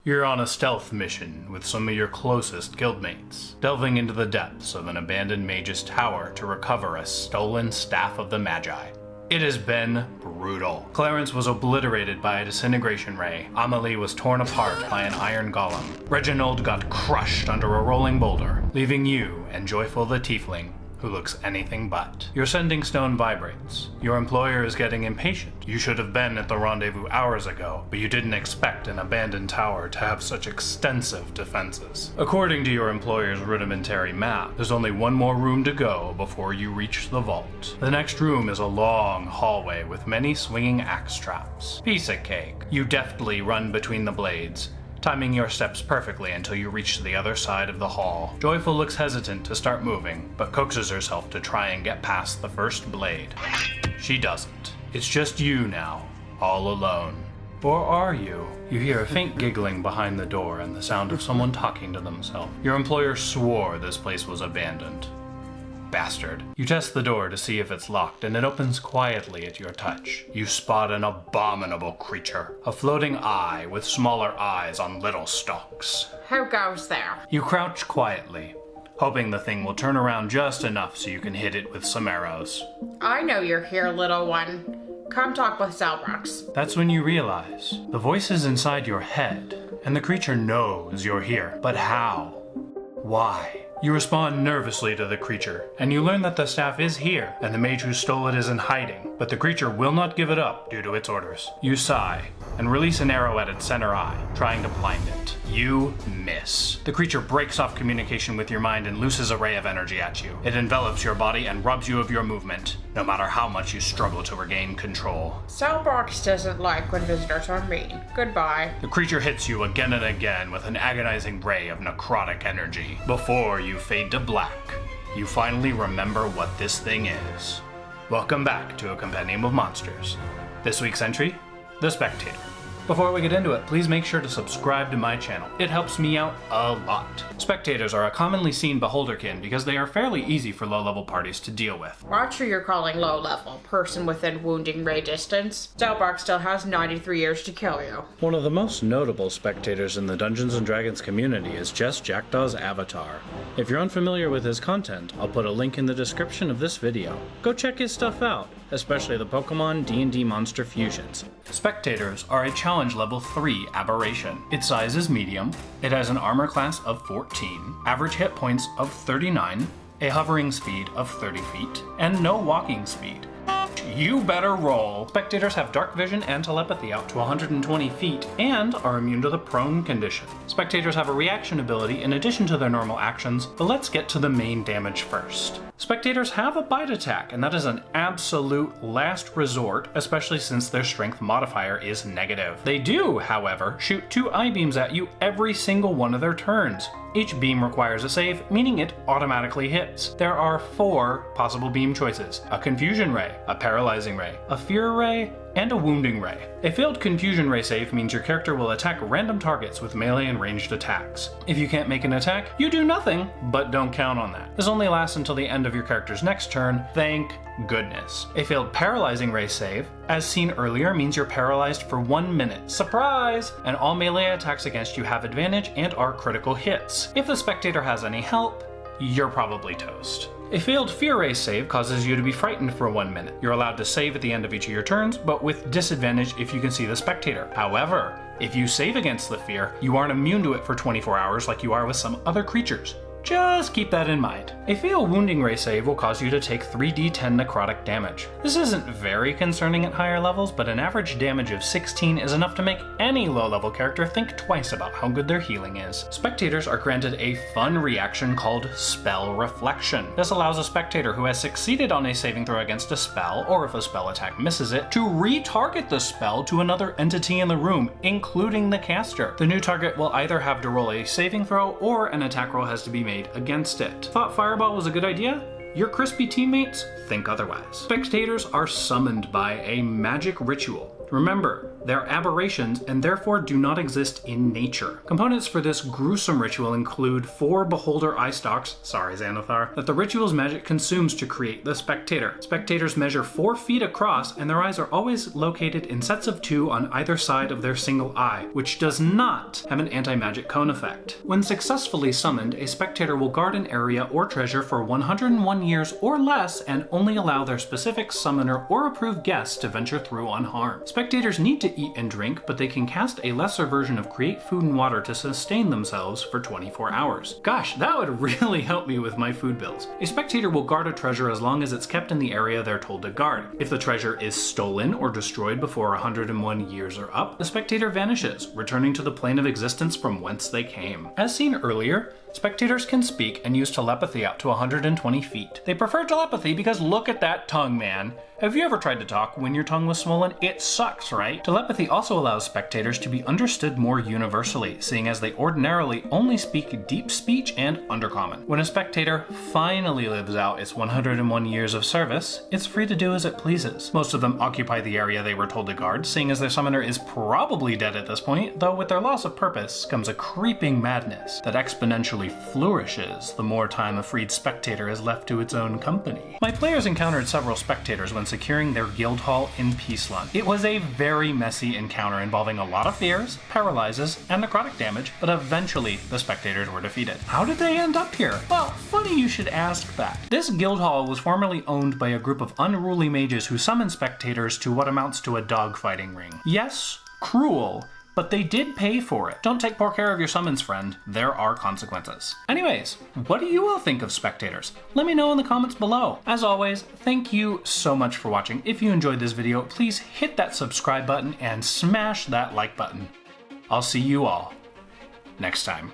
You're on a stealth mission with some of your closest guildmates, delving into the depths of an abandoned mage's tower to recover a stolen Staff of the Magi. It has been brutal. Clarence was obliterated by a disintegration ray, Amelie was torn apart by an iron golem, Reginald got crushed under a rolling boulder, leaving you and Joyful the Tiefling, who looks anything but. Your sending stone vibrates. Your employer is getting impatient. You should have been at the rendezvous hours ago, but you didn't expect an abandoned tower to have such extensive defenses. According to your employer's rudimentary map, there's only one more room to go before you reach the vault. The next room is a long hallway with many swinging axe traps. Piece of cake. You deftly run between the blades, timing your steps perfectly until you reach the other side of the hall. Joyful looks hesitant to start moving, but coaxes herself to try and get past the first blade. She doesn't. It's just you now, all alone. Or are you? You hear a faint giggling behind the door and the sound of someone talking to themselves. Your employer swore this place was abandoned. Bastard. You test the door to see if it's locked, and it opens quietly at your touch. You spot an abominable creature, a floating eye with smaller eyes on little stalks. Who goes there? You crouch quietly, hoping the thing will turn around just enough so you can hit it with some arrows. I know you're here, little one. Come talk with Zelbrax. That's when you realize the voice is inside your head, and the creature knows you're here. But how? Why? You respond nervously to the creature, and you learn that the staff is here, and the mage who stole it is in hiding, but the creature will not give it up due to its orders. You sigh, and release an arrow at its center eye, trying to blind it. You miss. The creature breaks off communication with your mind and looses a ray of energy at you. It envelops your body and robs you of your movement, no matter how much you struggle to regain control. Zelbrax doesn't like when visitors are mean. Goodbye. The creature hits you again and again with an agonizing ray of necrotic energy. Before you fade to black, you finally remember what this thing is. Welcome back to a Compendium of Monsters. This week's entry, The Spectator. Before we get into it, please make sure to subscribe to my channel. It helps me out a lot. Spectators are a commonly seen Beholderkin because they are fairly easy for low-level parties to deal with. Watch who you're calling low-level. Person within wounding ray distance. Zelbrax still has 93 years to kill you. One of the most notable spectators in the Dungeons & Dragons community is JessJackdaw's avatar. If you're unfamiliar with his content, I'll put a link in the description of this video. Go check his stuff out, especially the Pokemon D&D monster fusions. Spectators are a challenge level 3 aberration. Its size is medium, it has an armor class of 14, average hit points of 39, a hovering speed of 30 feet, and no walking speed. You better roll. Spectators have dark vision and telepathy out to 120 feet and are immune to the prone condition. Spectators have a reaction ability in addition to their normal actions, but let's get to the main damage first. Spectators have a bite attack, and that is an absolute last resort, especially since their strength modifier is negative. They do, however, shoot 2 eye beams at you every single one of their turns. Each beam requires a save, meaning it automatically hits. There are 4 possible beam choices: a confusion ray, a paralyzing ray, a fear ray, and a wounding ray. A failed confusion ray save means your character will attack random targets with melee and ranged attacks. If you can't make an attack, you do nothing, but don't count on that. This only lasts until the end of your character's next turn, thank goodness. A failed paralyzing ray save, as seen earlier, means you're paralyzed for 1 minute. Surprise! And all melee attacks against you have advantage and are critical hits. If the spectator has any help, you're probably toast. A failed fear ray save causes you to be frightened for 1 minute. You're allowed to save at the end of each of your turns, but with disadvantage if you can see the spectator. However, if you save against the fear, you aren't immune to it for 24 hours like you are with some other creatures. Just keep that in mind. A failed wounding ray save will cause you to take 3d10 necrotic damage. This isn't very concerning at higher levels, but an average damage of 16 is enough to make any low-level character think twice about how good their healing is. Spectators are granted a fun reaction called Spell Reflection. This allows a spectator who has succeeded on a saving throw against a spell, or if a spell attack misses it, to re-target the spell to another entity in the room, including the caster. The new target will either have to roll a saving throw, or an attack roll has to be made against it. Thought Fireball was a good idea? Your crispy teammates think otherwise. Spectators are summoned by a magic ritual. Remember, they're aberrations and therefore do not exist in nature. Components for this gruesome ritual include 4 beholder eye stalks, sorry Xanathar, that the ritual's magic consumes to create the spectator. Spectators measure 4 feet across and their eyes are always located in sets of 2 on either side of their single eye, which does not have an anti-magic cone effect. When successfully summoned, a spectator will guard an area or treasure for 101 years or less and only allow their specific summoner or approved guests to venture through unharmed. Spectators need to eat and drink, but they can cast a lesser version of create food and water to sustain themselves for 24 hours. Gosh, that would really help me with my food bills. A spectator will guard a treasure as long as it's kept in the area they're told to guard. If the treasure is stolen or destroyed before 101 years are up, the spectator vanishes, returning to the plane of existence from whence they came. As seen earlier, spectators can speak and use telepathy out to 120 feet. They prefer telepathy because look at that tongue, man. Have you ever tried to talk when your tongue was swollen? It sucks, right? Telepathy also allows spectators to be understood more universally, seeing as they ordinarily only speak deep speech and undercommon. When a spectator finally lives out its 101 years of service, it's free to do as it pleases. Most of them occupy the area they were told to guard, seeing as their summoner is probably dead at this point, though with their loss of purpose comes a creeping madness that exponentially flourishes the more time a freed spectator is left to its own company. My players encountered several spectators when securing their guild hall in Peacelund. It was a very messy encounter involving a lot of fears, paralyzes, and necrotic damage, but eventually the spectators were defeated. How did they end up here? Well, funny you should ask that. This guild hall was formerly owned by a group of unruly mages who summoned spectators to what amounts to a dogfighting ring. Yes, cruel, but they did pay for it. Don't take poor care of your summons, friend. There are consequences. Anyways, what do you all think of spectators? Let me know in the comments below. As always, thank you so much for watching. If you enjoyed this video, please hit that subscribe button and smash that like button. I'll see you all next time.